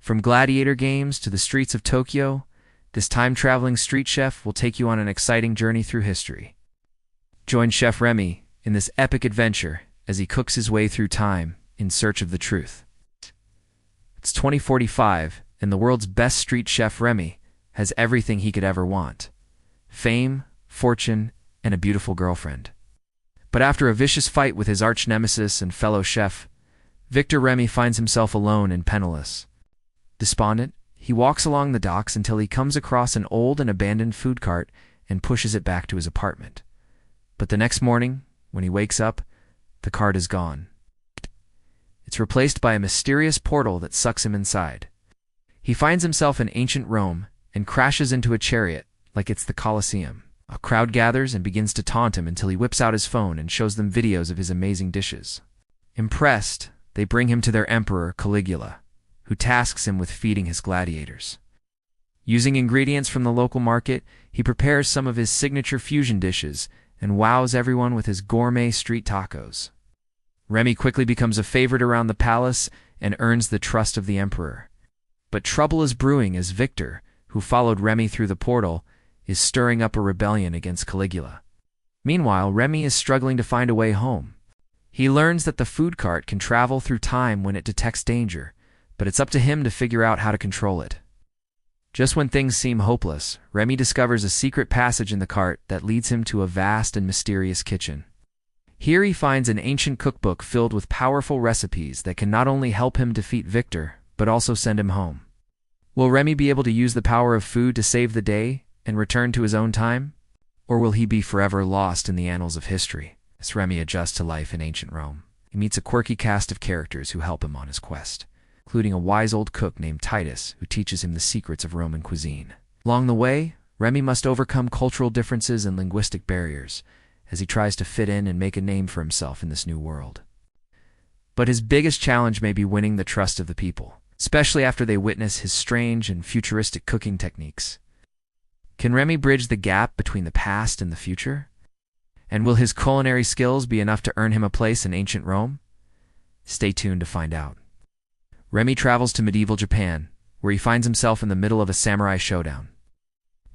From gladiator games to the streets of Tokyo, this time-traveling street chef will take you on an exciting journey through history. Join Chef Remy in this epic adventure as he cooks his way through time in search of the truth. It's 2045, and the world's best street chef Remy has everything he could ever want: fame, fortune, and a beautiful girlfriend. But after a vicious fight with his arch-nemesis and fellow chef, Victor Remy finds himself alone and penniless. Despondent, he walks along the docks until he comes across an old and abandoned food cart and pushes it back to his apartment. But the next morning, when he wakes up, the cart is gone. It's replaced by a mysterious portal that sucks him inside. He finds himself in ancient Rome and crashes into a chariot like it's the Colosseum. A crowd gathers and begins to taunt him until he whips out his phone and shows them videos of his amazing dishes. Impressed, they bring him to their emperor, Caligula, who tasks him with feeding his gladiators. Using ingredients from the local market, he prepares some of his signature fusion dishes and wows everyone with his gourmet street tacos. Remy quickly becomes a favorite around the palace and earns the trust of the emperor. But trouble is brewing as Victor, who followed Remy through the portal, is stirring up a rebellion against Caligula. Meanwhile, Remy is struggling to find a way home. He learns that the food cart can travel through time when it detects danger, but it's up to him to figure out how to control it. Just when things seem hopeless, Remy discovers a secret passage in the cart that leads him to a vast and mysterious kitchen. Here he finds an ancient cookbook filled with powerful recipes that can not only help him defeat Victor, but also send him home. Will Remy be able to use the power of food to save the day and return to his own time? Or will he be forever lost in the annals of history as Remy adjusts to life in ancient Rome? He meets a quirky cast of characters who help him on his quest, including a wise old cook named Titus who teaches him the secrets of Roman cuisine. Along the way, Remy must overcome cultural differences and linguistic barriers as he tries to fit in and make a name for himself in this new world. But his biggest challenge may be winning the trust of the people, especially after they witness his strange and futuristic cooking techniques. Can Remy bridge the gap between the past and the future? And will his culinary skills be enough to earn him a place in ancient Rome? Stay tuned to find out. Remy travels to medieval Japan, where he finds himself in the middle of a samurai showdown.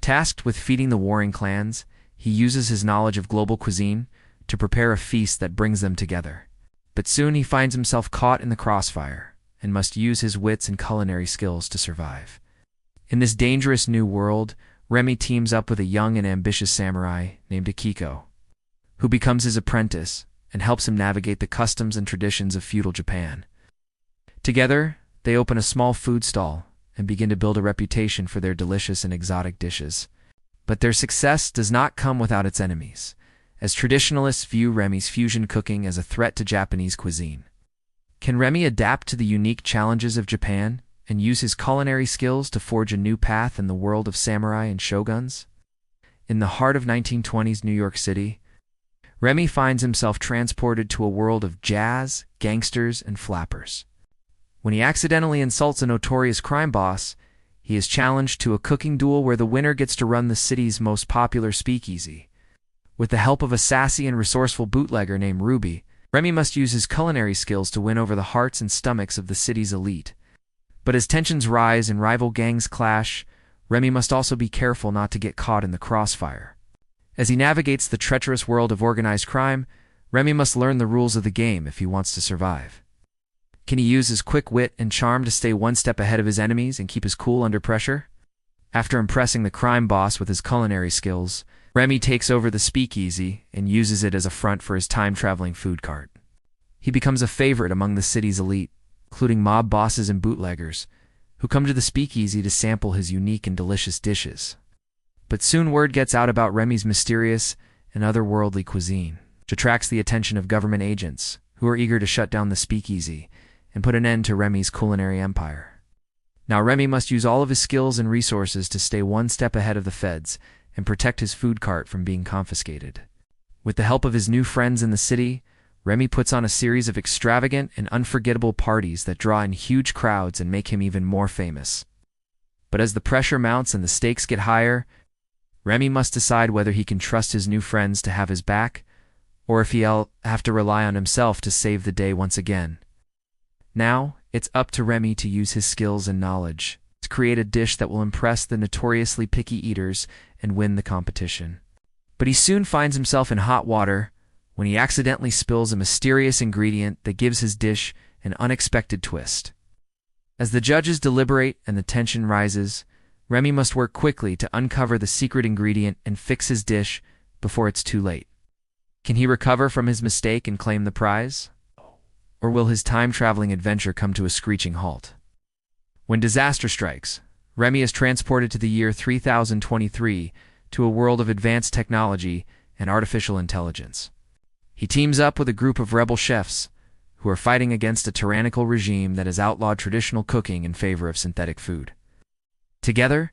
Tasked with feeding the warring clans, he uses his knowledge of global cuisine to prepare a feast that brings them together. But soon he finds himself caught in the crossfire and must use his wits and culinary skills to survive. In this dangerous new world, Remy teams up with a young and ambitious samurai named Akiko, who becomes his apprentice and helps him navigate the customs and traditions of feudal Japan. Together, they open a small food stall and begin to build a reputation for their delicious and exotic dishes. But their success does not come without its enemies, as traditionalists view Remy's fusion cooking as a threat to Japanese cuisine. Can Remy adapt to the unique challenges of Japan and use his culinary skills to forge a new path in the world of samurai and shoguns? In the heart of 1920s New York City, Remy finds himself transported to a world of jazz, gangsters, and flappers. When he accidentally insults a notorious crime boss, he is challenged to a cooking duel where the winner gets to run the city's most popular speakeasy. With the help of a sassy and resourceful bootlegger named Ruby, Remy must use his culinary skills to win over the hearts and stomachs of the city's elite. But as tensions rise and rival gangs clash, Remy must also be careful not to get caught in the crossfire. As he navigates the treacherous world of organized crime, Remy must learn the rules of the game if he wants to survive. Can he use his quick wit and charm to stay one step ahead of his enemies and keep his cool under pressure? After impressing the crime boss with his culinary skills, Remy takes over the speakeasy and uses it as a front for his time-traveling food cart. He becomes a favorite among the city's elite, including mob bosses and bootleggers, who come to the speakeasy to sample his unique and delicious dishes. But soon word gets out about Remy's mysterious and otherworldly cuisine, which attracts the attention of government agents, who are eager to shut down the speakeasy and put an end to Remy's culinary empire. Now Remy must use all of his skills and resources to stay one step ahead of the feds and protect his food cart from being confiscated. With the help of his new friends in the city, Remy puts on a series of extravagant and unforgettable parties that draw in huge crowds and make him even more famous. But as the pressure mounts and the stakes get higher, Remy must decide whether he can trust his new friends to have his back, or if he'll have to rely on himself to save the day once again. Now, It's up to Remy to use his skills and knowledge to create a dish that will impress the notoriously picky eaters and win the competition. But he soon finds himself in hot water when he accidentally spills a mysterious ingredient that gives his dish an unexpected twist. As the judges deliberate and the tension rises, Remy must work quickly to uncover the secret ingredient and fix his dish before it's too late. Can he recover from his mistake and claim the prize? Or will his time-traveling adventure come to a screeching halt? When disaster strikes, Remy is transported to the year 3023 to a world of advanced technology and artificial intelligence. He teams up with a group of rebel chefs who are fighting against a tyrannical regime that has outlawed traditional cooking in favor of synthetic food. Together,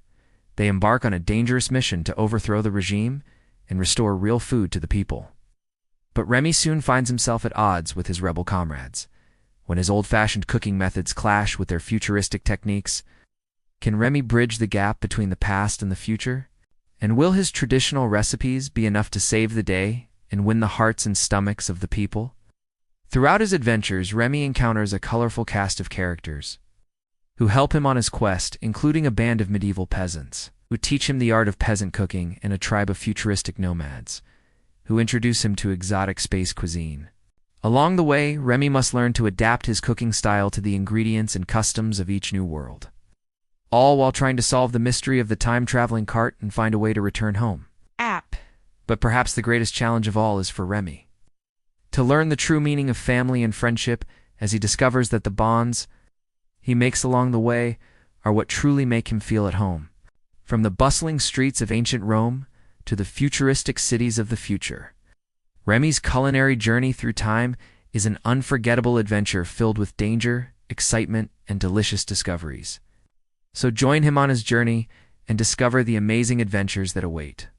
they embark on a dangerous mission to overthrow the regime and restore real food to the people. But Remy soon finds himself at odds with his rebel comrades. When his old-fashioned cooking methods clash with their futuristic techniques, can Remy bridge the gap between the past and the future? And will his traditional recipes be enough to save the day and win the hearts and stomachs of the people? Throughout his adventures, Remy encounters a colorful cast of characters who help him on his quest, including a band of medieval peasants who teach him the art of peasant cooking and a tribe of futuristic nomads who introduce him to exotic space cuisine. Along the way, Remy must learn to adapt his cooking style to the ingredients and customs of each new world, all while trying to solve the mystery of the time-traveling cart and find a way to return home. But perhaps the greatest challenge of all is for Remy to learn the true meaning of family and friendship as he discovers that the bonds he makes along the way are what truly make him feel at home. From the bustling streets of ancient Rome to the futuristic cities of the future, Remy's culinary journey through time is an unforgettable adventure filled with danger, excitement, and delicious discoveries. So join him on his journey and discover the amazing adventures that await.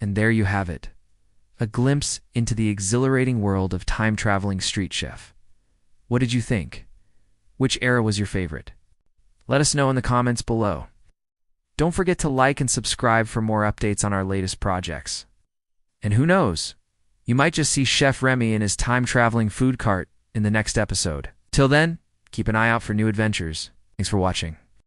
And there you have it, a glimpse into the exhilarating world of time-traveling street chef. What did you think? Which era was your favorite? Let us know in the comments below. Don't forget to like and subscribe for more updates on our latest projects. And who knows, you might just see Chef Remy in his time-traveling food cart in the next episode. Till then, keep an eye out for new adventures. Thanks for watching.